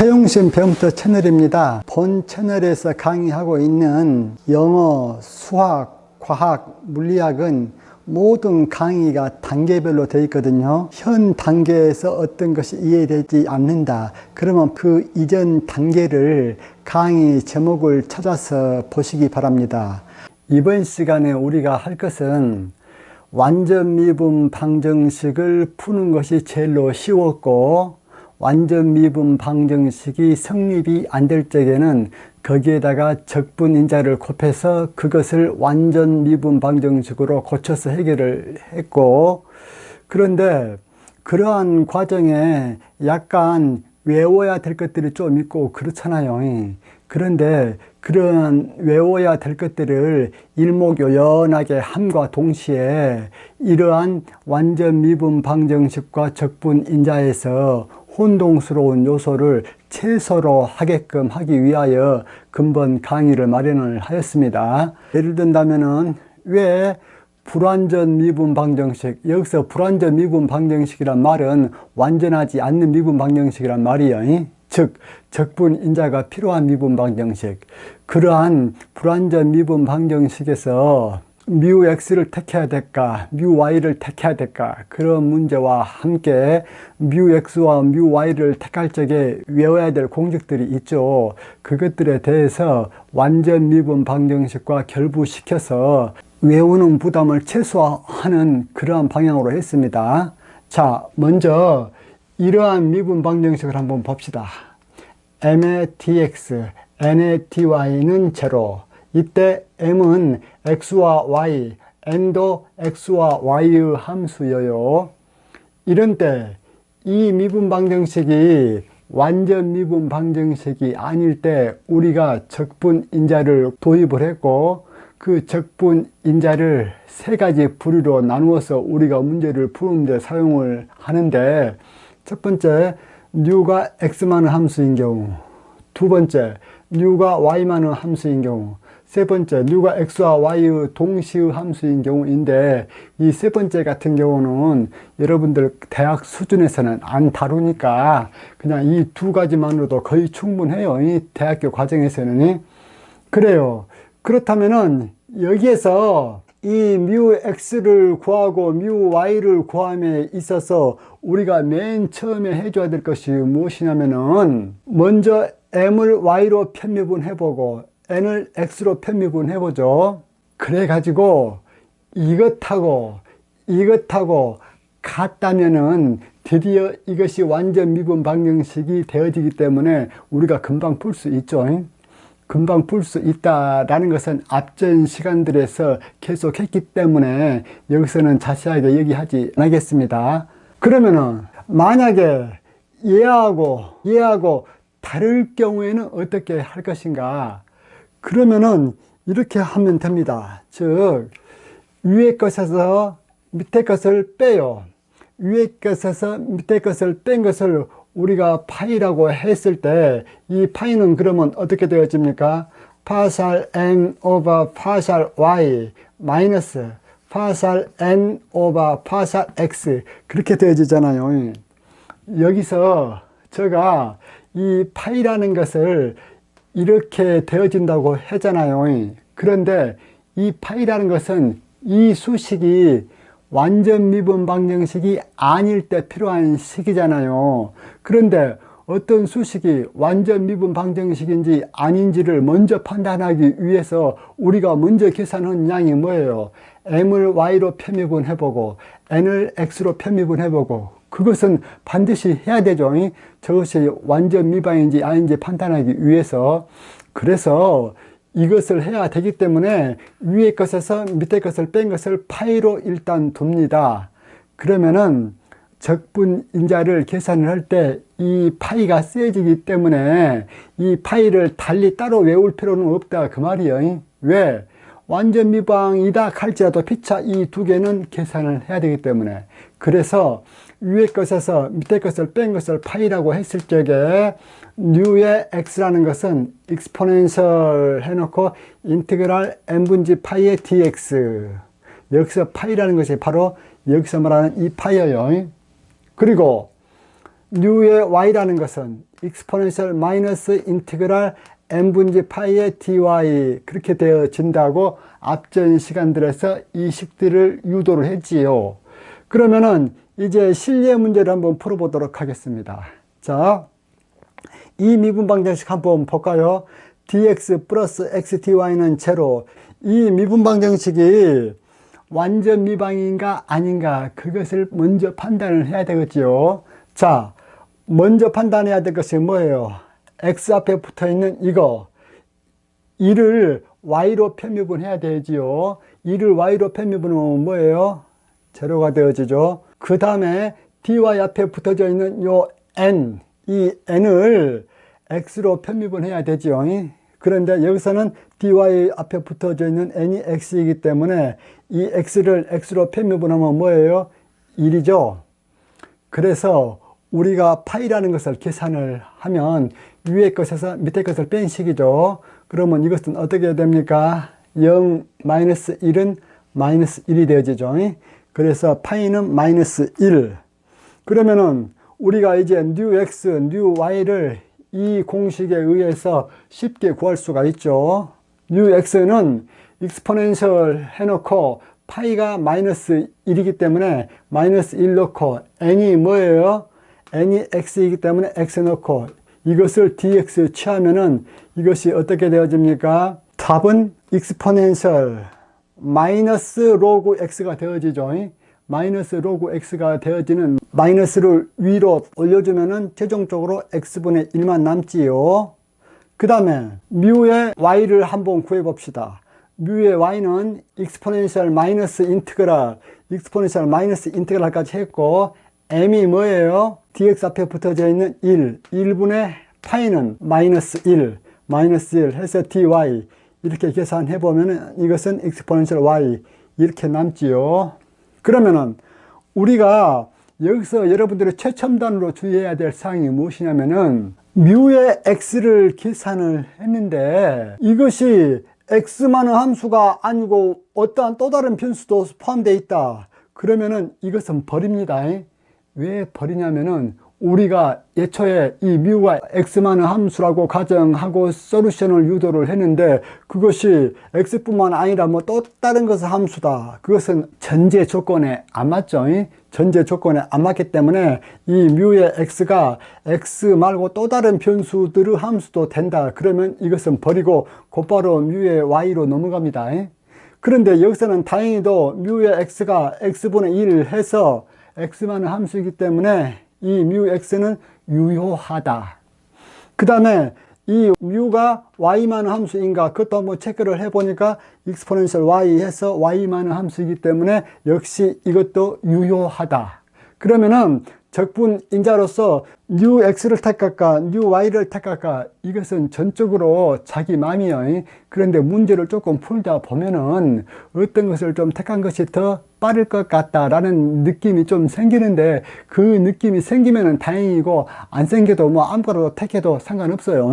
사용심 배움터 채널입니다. 본 채널에서 강의하고 있는 영어, 수학, 과학, 물리학은 모든 강의가 단계별로 되어 있거든요. 현 단계에서 어떤 것이 이해되지 않는다. 그러면 그 이전 단계를 강의 제목을 찾아서 보시기 바랍니다. 이번 시간에 우리가 할 것은 완전미분 방정식을 푸는 것이 제일로 쉬웠고, 완전미분 방정식이 성립이 안 될 적에는 거기에다가 적분인자를 곱해서 그것을 완전미분 방정식으로 고쳐서 해결을 했고, 그런데 그러한 과정에 약간 외워야 될 것들이 좀 있고 그렇잖아요. 그런데 그런 외워야 될 것들을 일목요연하게 함과 동시에 이러한 완전미분 방정식과 적분인자에서 혼동스러운 요소를 최소로 하게끔 하기 위하여 근본 강의를 마련을 하였습니다. 예를 든다면은 왜 불완전 미분 방정식, 여기서 불완전 미분 방정식이란 말은 완전하지 않는 미분 방정식이란 말이에요. 즉 적분인자가 필요한 미분 방정식, 그러한 불완전 미분 방정식에서 뮤 x를 택해야 될까, 뮤 y를 택해야 될까, 그런 문제와 함께 뮤 x와 뮤 y를 택할 적에 외워야 될 공식들이 있죠. 그것들에 대해서 완전 미분 방정식과 결부시켜서 외우는 부담을 최소화하는 그러한 방향으로 했습니다. 자, 먼저 이러한 미분 방정식을 한번 봅시다. m의 dx, n의 dy는 제로. 이때 m은 x와 y, n도 x와 y의 함수여요. 이런 때 이 미분 방정식이 완전 미분 방정식이 아닐 때 우리가 적분인자를 도입을 했고, 그 적분인자를 세 가지 부류로 나누어서 우리가 문제를 푸는 데 사용을 하는데, 첫 번째 뮤가 x만한 함수인 경우, 두 번째 뮤가 y만한 함수인 경우, 세 번째 뮤가 x와 y의 동시의 함수인 경우인데, 이 세 번째 같은 경우는 여러분들 대학 수준에서는 안 다루니까 그냥 이 두 가지만으로도 거의 충분해요. 이 대학교 과정에서는. 그래요. 그렇다면은 여기에서 이 뮤 x를 구하고 뮤 y를 구함에 있어서 우리가 맨 처음에 해줘야 될 것이 무엇이냐면은, 먼저 m을 y로 편미분해보고 n을 x로 편미분해보죠. 그래가지고 이것하고 같다면은 드디어 이것이 완전 미분 방정식이 되어지기 때문에 우리가 금방 풀 수 있죠. 금방 풀 수 있다라는 것은 앞전 시간들에서 계속 했기 때문에 여기서는 자세하게 얘기하지 않겠습니다. 그러면은 만약에 얘하고 다를 경우에는 어떻게 할 것인가? 그러면은 이렇게 하면 됩니다. 즉 위에 것에서 밑에 것을 빼요. 위에 것에서 밑에 것을 뺀 것을 우리가 파이라고 했을 때 이 파이는 그러면 어떻게 되어집니까? 파샬 n 오버 파샬 y 마이너스 파샬 n 오버 파샬 x, 그렇게 되어지잖아요. 여기서 제가 이 파이라는 것을 이렇게 되어진다고 했잖아요. 그런데 이 파이라는 것은 이 수식이 완전 미분 방정식이 아닐 때 필요한 식이잖아요. 그런데 어떤 수식이 완전 미분 방정식인지 아닌지를 먼저 판단하기 위해서 우리가 먼저 계산한 양이 뭐예요? m을 y로 편미분해보고 n을 x로 편미분해보고, 그것은 반드시 해야 되죠. 저것이 완전 미방인지 아닌지 판단하기 위해서. 그래서 이것을 해야 되기 때문에 위에 것에서 밑에 것을 뺀 것을 파이로 일단 둡니다. 그러면은 적분인자를 계산을 할 때 이 파이가 세지기 때문에 이 파이를 달리 따로 외울 필요는 없다, 그 말이에요. 왜? 완전 미방이다 할지라도 피차 이 두 개는 계산을 해야 되기 때문에. 그래서 위에 것에서 밑에 것을 뺀 것을 파이라고 했을 적에 뉴의 x라는 것은 익스포넨셜 해놓고 인테그랄 n분지 파이의 dx, 여기서 파이라는 것이 바로 여기서 말하는 이 파이예요. 그리고 뉴의 y라는 것은 exponential 마이너스 인티그랄 n분지 파이의 dy 그렇게 되어진다고 앞전 시간들에서 이 식들을 유도를 했지요. 그러면은 이제 실제 문제를 한번 풀어보도록 하겠습니다. 자, 이 미분 방정식 한번 볼까요? dx 플러스 xdy는 제로. 이 미분 방정식이 완전 미방인가 아닌가 그것을 먼저 판단을 해야 되겠지요. 자, 먼저 판단해야 될 것이 뭐예요? x 앞에 붙어 있는 이거 2를 y로 편미분해야 되지요. 2를 y로 편미분하면 뭐예요? 제로가 되어지죠. 그 다음에 dy 앞에 붙어져 있는 요 n, 이 n을 x로 편미분해야 되지요. 그런데 여기서는 dy 앞에 붙어져 있는 n이 x이기 때문에 이 x를 x로 편미분하면 뭐예요? 1이죠. 그래서 우리가 파이라는 것을 계산을 하면 위에 것에서 밑에 것을 뺀 식이죠. 그러면 이것은 어떻게 됩니까? 0 마이너스 1은 마이너스 1이 되어지죠. 그래서 파이는 마이너스 1. 그러면은 우리가 이제 뉴 x, 뉴 y를 이 공식에 의해서 쉽게 구할 수가 있죠. 뉴 x는 익스포넨셜 해놓고 파이가 마이너스 1이기 때문에 마이너스 1 넣고 n이 뭐예요? n이 x이기 때문에 x 넣고 이것을 dx 취하면은 이것이 어떻게 되어집니까? 답은 익스포넨셜 마이너스 로그 x가 되어지죠. 마이너스 로그 x가 되어지는 마이너스를 위로 올려주면은 최종적으로 x분의 1만 남지요. 그 다음에 뮤의 y를 한번 구해 봅시다. 뮤의 y는 익스포넨셜 마이너스 인티그랄, 익스포넨셜 마이너스 인티그랄까지 했고 m이 뭐예요? dx 앞에 붙어져 있는 1분의 파이는 마이너스 1 해서 dy 이렇게 계산해 보면 이것은 익스포넨셜 y 이렇게 남지요. 그러면은 우리가 여기서 여러분들이 최첨단으로 주의해야 될 사항이 무엇이냐면은 뮤의 x를 계산을 했는데 이것이 x만한 함수가 아니고 어떠한 또 다른 변수도 포함되어 있다. 그러면은 이것은 버립니다. 왜 버리냐면은 우리가 예초에 이 뮤가 x만한 함수라고 가정하고 솔루션을 유도를 했는데 그것이 x뿐만 아니라 뭐 또 다른 것의 함수다. 그것은 전제 조건에 안 맞죠. 전제 조건에 안 맞기 때문에 이 뮤의 x가 x 말고 또 다른 변수들의 함수도 된다. 그러면 이것은 버리고 곧바로 뮤의 y로 넘어갑니다. 그런데 여기서는 다행히도 뮤의 x가 x분의 1 해서 x만한 함수이기 때문에 이 뮤 x는 유효하다. 그 다음에 이 뮤가 y만한 함수인가 그것도 한번 체크를 해보니까 익스포넨셜 y 해서 y만한 함수이기 때문에 역시 이것도 유효하다. 그러면은 적분인자로서 뉴 x를 택할까 뉴 y를 택할까 이것은 전적으로 자기 맘이에요. 그런데 문제를 조금 풀다 보면은 어떤 것을 좀 택한 것이 더 빠를 것 같다라는 느낌이 좀 생기는데 그 느낌이 생기면은 다행이고 안 생겨도 뭐 아무거나 택해도 상관없어요.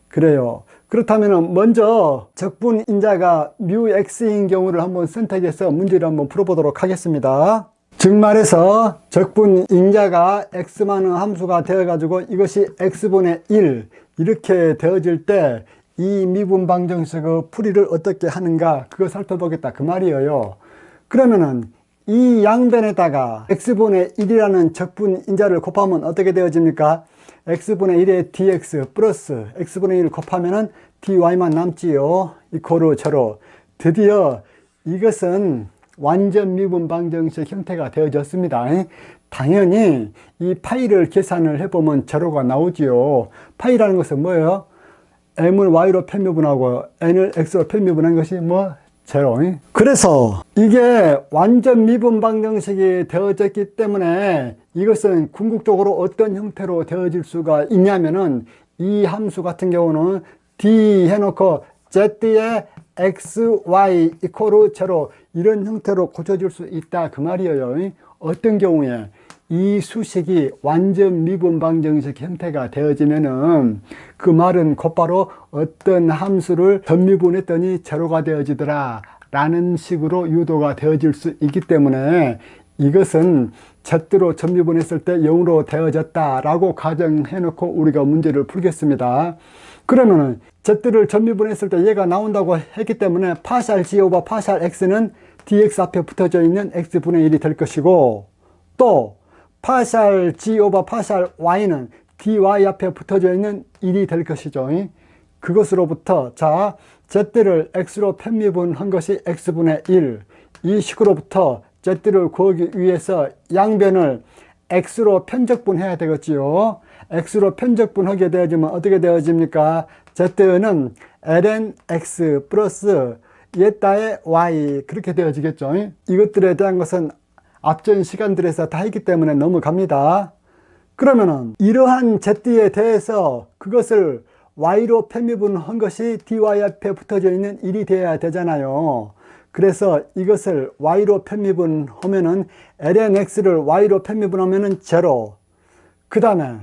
그래요. 그렇다면 먼저 적분인자가 뮤 x인 경우를 한번 선택해서 문제를 한번 풀어보도록 하겠습니다. 즉 말해서 적분인자가 x만한 함수가 되어가지고 이것이 x분의 1 이렇게 되어질 때 이 미분 방정식의 풀이를 어떻게 하는가 그거 살펴보겠다 그 말이에요. 그러면은 이 양변에다가 x분의 1이라는 적분인자를 곱하면 어떻게 되어집니까? x분의 1의 dx 플러스 x분의 1을 곱하면은 dy만 남지요. 이코르 제로. 드디어 이것은 완전 미분 방정식 형태가 되어졌습니다. 당연히 이 파이를 계산을 해보면 제로가 나오지요. 파이라는 것은 뭐예요? m을 y로 편미분하고 n을 x로 편미분한 것이 뭐? 제로. 그래서 이게 완전 미분 방정식이 되어졌기 때문에 이것은 궁극적으로 어떤 형태로 되어질 수가 있냐면은 이 함수 같은 경우는 d 해놓고 z의 x, y 이코르 제로 이런 형태로 고쳐질 수 있다 그 말이에요. 어떤 경우에 이 수식이 완전 미분 방정식 형태가 되어지면은 그 말은 곧바로 어떤 함수를 전미분했더니 제로가 되어지더라 라는 식으로 유도가 되어질 수 있기 때문에 이것은 Z로 전미분했을 때 0으로 되어졌다 라고 가정해 놓고 우리가 문제를 풀겠습니다. 그러면은 Z를 전미분했을 때 얘가 나온다고 했기 때문에 파샬 G 오버 파샬 X는 dx 앞에 붙어져 있는 X분의 1이 될 것이고, 또 파샬 G 오버 파샬 Y는 dy 앞에 붙어져 있는 1이 될 것이죠. 그것으로부터 자 Z를 X로 편미분한 것이 X분의 1, 이 식으로부터 Z를 구하기 위해서 양변을 X로 편적분해야 되겠지요. X로 편적분하게 되어지면 어떻게 되어집니까? Z는 ln X 플러스 예따의 Y 그렇게 되어지겠죠. 이것들에 대한 것은 앞전 시간들에서 다 했기 때문에 넘어갑니다. 그러면은 이러한 Z에 대해서 그것을 Y로 편미분한 것이 dy 앞에 붙어져 있는 1이 되어야 되잖아요. 그래서 이것을 Y로 편미분하면은 ln X를 Y로 편미분하면은 0. 그 다음에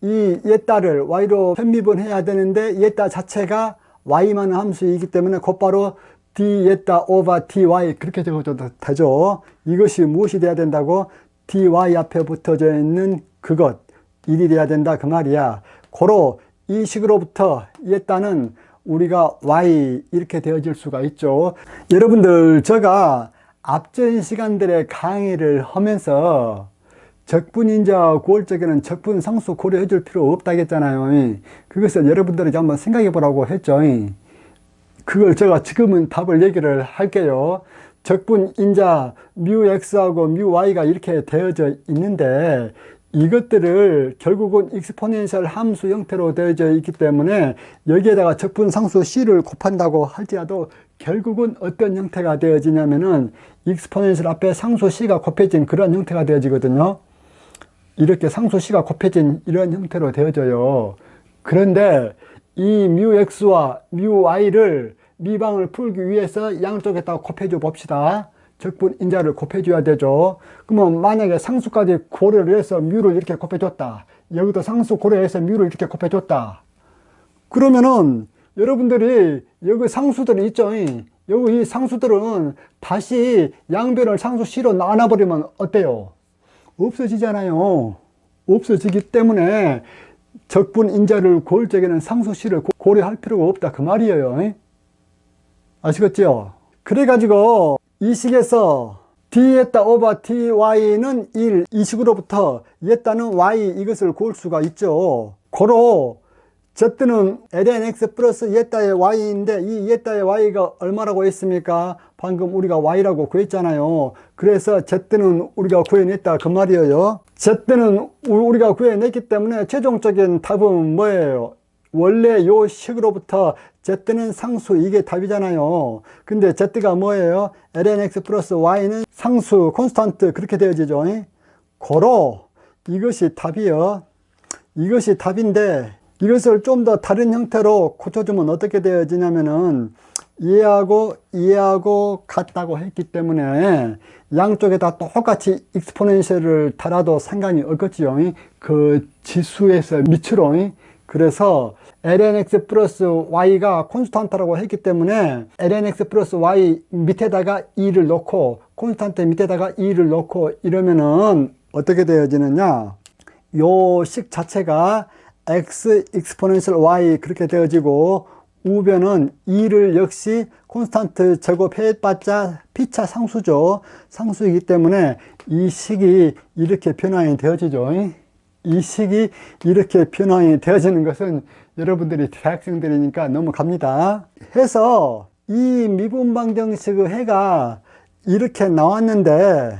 이 예따를 Y로 편미분해야 되는데 예따 자체가 Y만한 함수이기 때문에 곧바로 d 예따 오버 dy 그렇게 적어줘도 되죠. 이것이 무엇이 돼야 된다고? dy 앞에 붙어져 있는 그것 1이 돼야 된다 그 말이야. 고로 이 식으로부터 예따는 우리가 y 이렇게 되어질 수가 있죠. 여러분들 제가 앞전 시간들의 강의를 하면서 적분인자 구할 적에는 적분 상수 고려해 줄 필요 없다고 했잖아요. 그것을 여러분들이 한번 생각해 보라고 했죠. 그걸 제가 지금은 답을 얘기를 할게요. 적분인자 뮤 x하고 뮤 y가 이렇게 되어져 있는데 이것들을 결국은 익스포넨셜 함수 형태로 되어져 있기 때문에 여기에다가 적분 상수 c를 곱한다고 할지라도 결국은 어떤 형태가 되어지냐면은 익스포넨셜 앞에 상수 c가 곱해진 그런 형태가 되어지거든요. 이렇게 상수 c가 곱해진 이런 형태로 되어져요. 그런데 이 뮤 x와 뮤 y를 미방을 풀기 위해서 양쪽에다가 곱해줘 봅시다. 적분 인자를 곱해줘야 되죠. 그러면 만약에 상수까지 고려를 해서 뮤를 이렇게 곱해줬다. 여기도 상수 고려해서 뮤를 이렇게 곱해줬다. 그러면은 여러분들이 여기 상수들이 있죠. 여기 이 상수들은 다시 양변을 상수 C로 나눠버리면 어때요? 없어지잖아요. 없어지기 때문에 적분 인자를 구할 적에는 상수 C를 고려할 필요가 없다 그 말이에요. 아시겠죠? 그래가지고 이 식에서 d 예따 오버 dy는 1, 이 식으로부터 예따는 y 이것을 구할 수가 있죠. 고로 Z는 ln x 플러스 예따의 y인데 이 예따의 y가 얼마라고 했습니까? 방금 우리가 y라고 구했잖아요. 그래서 Z는 우리가 구해냈다 그 말이에요. Z는 우리가 구해냈기 때문에 최종적인 답은 뭐예요? 원래 요 식으로부터 Z는 상수 이게 답이잖아요. 근데 Z가 뭐예요? ln x 플러스 y는 상수 콘스탄트 그렇게 되어지죠. 고로 이것이 답이요. 이것이 답인데 이것을 좀 더 다른 형태로 고쳐주면 어떻게 되어지냐면은 얘하고 같다고 했기 때문에 양쪽에다 똑같이 익스포넨셜을 달아도 상관이 없겠지요. 그 지수에서 밑으로. 그래서 ln x 플러스 y가 콘스탄트라고 했기 때문에 ln x 플러스 y 밑에다가 2를 넣고 콘스탄트 밑에다가 2를 넣고 이러면은 어떻게 되어지느냐, 요 식 자체가 x 익스포넨셜 y 그렇게 되어지고 우변은 2를 역시 콘스탄트 제곱해봤자 피차 상수죠. 상수이기 때문에 이 식이 이렇게 변환이 되어지죠. 이 식이 이렇게 변환이 되어지는 것은 여러분들이 대학생들이니까 넘어갑니다. 해서 이 미분방정식의 해가 이렇게 나왔는데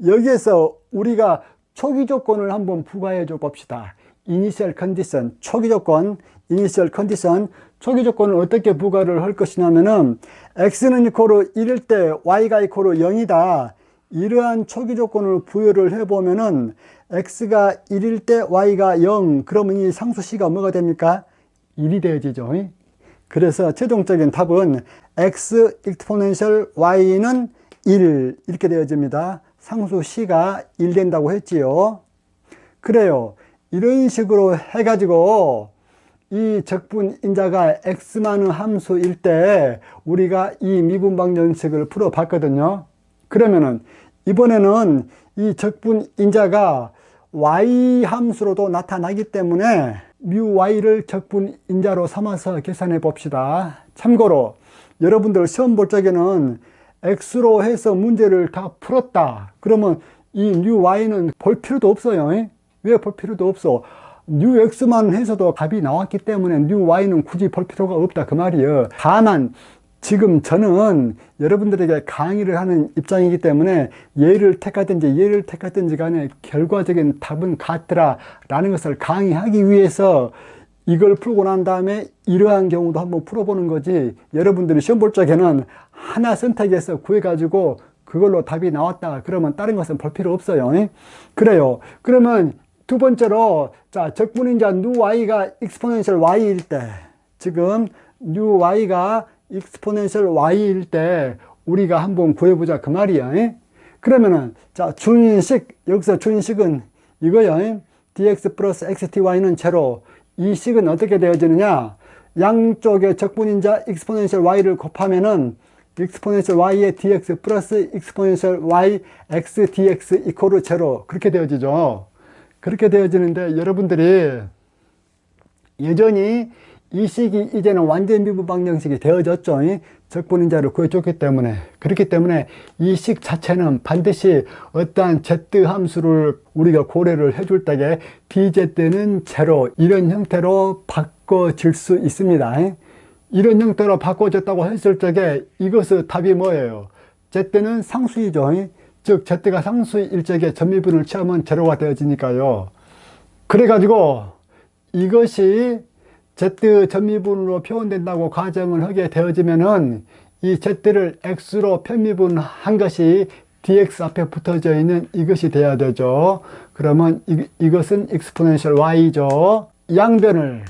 여기에서 우리가 초기 조건을 한번 부과해 줘 봅시다. 이니셜 컨디션, 초기 조건, 이니셜 컨디션. 초기 조건을 어떻게 부과를 할 것이냐면은 x는 이코로 1일 때 y가 이코로 0이다. 이러한 초기 조건을 부여를 해보면은 x가 1일 때 y가 0, 그러면 이 상수 c가 뭐가 됩니까? 1이 되어지죠. 그래서 최종적인 답은 x 익스포넨셜 y는 1 이렇게 되어집니다. 상수 c가 1 된다고 했지요. 그래요. 이런 식으로 해가지고 이 적분인자가 x만은 함수일 때 우리가 이 미분방정식을 풀어 봤거든요. 그러면은 이번에는 이 적분 인자가 y 함수로도 나타나기 때문에 μy를 적분 인자로 삼아서 계산해 봅시다. 참고로 여러분들 시험 볼 적에는 x로 해서 문제를 다 풀었다 그러면 이 μy는 볼 필요도 없어요. 왜 볼 필요도 없어? x만 해서도 답이 나왔기 때문에 μy는 굳이 볼 필요가 없다 그 말이에요. 다만 지금 저는 여러분들에게 강의를 하는 입장이기 때문에 얘를 택하든지 간에 결과적인 답은 같더라 라는 것을 강의하기 위해서 이걸 풀고 난 다음에 이러한 경우도 한번 풀어보는 거지, 여러분들이 시험 볼 적에는 하나 선택해서 구해가지고 그걸로 답이 나왔다 그러면 다른 것은 볼 필요 없어요. 그래요. 그러면 두 번째로, 자, 적분인자 누y가 exponential y일 때, 지금 누y가 exponential y일 때 우리가 한번 구해보자 그 말이야. 그러면은, 자, 준식, 여기서 준식은 이거요. dx 플러스 xty는 제로. 이 식은 어떻게 되어지느냐? 양쪽의 적분인자 exponential y를 곱하면은 exponential y의 dx 플러스 exponential y x dx 이퀄 제로. 그렇게 되어지죠. 그렇게 되어지는데 여러분들이 여전히 이 식이 이제는 완전 미분 방정식이 되어졌죠. 적분인자를 구해줬기 때문에. 그렇기 때문에 이 식 자체는 반드시 어떠한 z 함수를 우리가 고려를 해줄 때에 dz는 제로 이런 형태로 바꿔질 수 있습니다. 이런 형태로 바꿔졌다고 했을 적에 이것의 답이 뭐예요? z는 상수이죠. 즉 z가 상수일 적에 전미분을 취하면 제로가 되어지니까요. 그래가지고 이것이 z 전미분으로 표현된다고 가정을 하게 되어지면은 이 z를 x로 편미분한 것이 dx 앞에 붙어져 있는 이것이 돼야 되죠. 그러면 이것은 exponential y죠. 양변을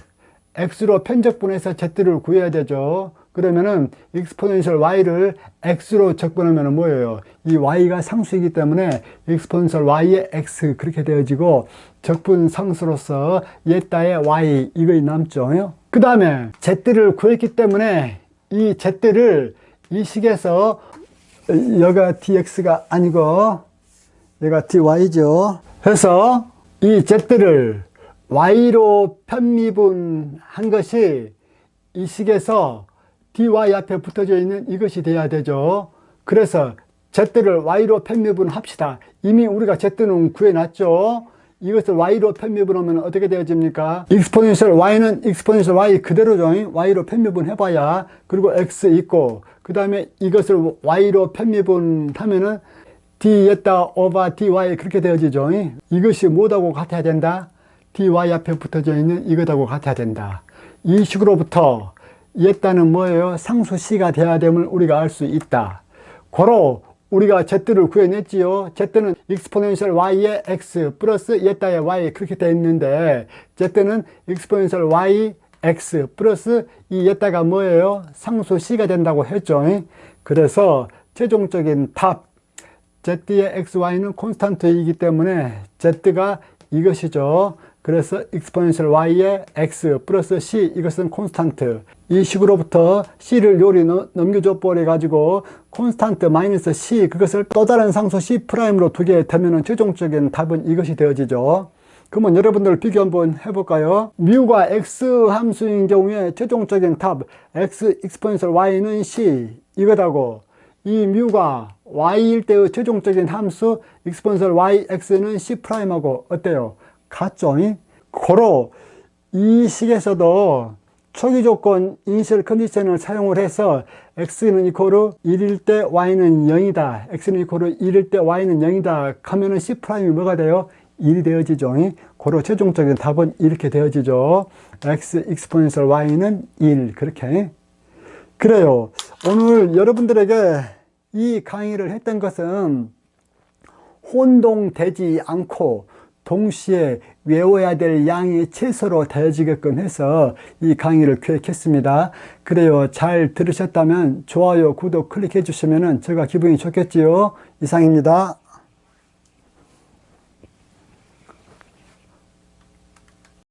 x로 편적분해서 z를 구해야 되죠. 그러면은 exponential y를 x로 적분하면 뭐예요? 이 y가 상수이기 때문에 exponential y의 x 그렇게 되어지고 적분 상수로서 예따의 y 이거 남죠. 그 다음에 z를 구했기 때문에 이 z를 이 식에서 여기가 dx가 아니고 여기가 dy죠. 그래서 이 z를 y로 편미분한 것이 이 식에서 dy 앞에 붙어져 있는 이것이 돼야 되죠. 그래서 z를 y로 편미분합시다. 이미 우리가 z는 구해놨죠. 이것을 y로 편미분하면 어떻게 되어집니까? exponential y는 exponential y 그대로죠. y로 편미분 해봐야 그리고 x 있고 그 다음에 이것을 y로 편미분하면은 d였다 over dy 그렇게 되어지죠. 이것이 뭐하고 같아야 된다? dy 앞에 붙어져 있는 이것하고 같아야 된다. 이 식으로부터 얘따는 뭐예요? 상수 c가 돼야 됨을 우리가 알 수 있다. 고로 우리가 z를 구해냈지요. z는 exponential y의 x 플러스 얘따의 y 그렇게 되어 있는데 z는 exponential y x 플러스 이 얘따가 뭐예요? 상수 c가 된다고 했죠. 그래서 최종적인 답 z의 xy는 콘스탄트이기 때문에 z가 이것이죠. 그래서 exponential y의 x 플러스 c 이것은 콘스탄트. 이 식으로부터 c를 요리 넘겨줘 버려 가지고 콘스탄트 마이너스 c 그것을 또 다른 상수 c 프라임으로 두게 되면 최종적인 답은 이것이 되어지죠. 그러면 여러분들 비교 한번 해볼까요? 뮤가 x 함수인 경우에 최종적인 답 x exponential y는 c 이거다고, 이 뮤가 y일 때의 최종적인 함수 exponential yx는 c 프라임하고 어때요? 같죠? 고로 이 식에서도 초기 조건 이니셜 컨디션을 사용을 해서 x는 이퀄 1일 때 y는 0이다. x는 이퀄 1일 때 y는 0이다. 하면은 c 프라임이 뭐가 돼요? 1이 되어지죠. 고로 최종적인 답은 이렇게 되어지죠. x exponential y는 1 그렇게. 그래요. 오늘 여러분들에게 이 강의를 했던 것은 혼동되지 않고 동시에 외워야 될 양이 최소로 되어지게끔 해서 이 강의를 기획했습니다. 그래요. 잘 들으셨다면 좋아요, 구독 클릭해 주시면 제가 기분이 좋겠지요. 이상입니다.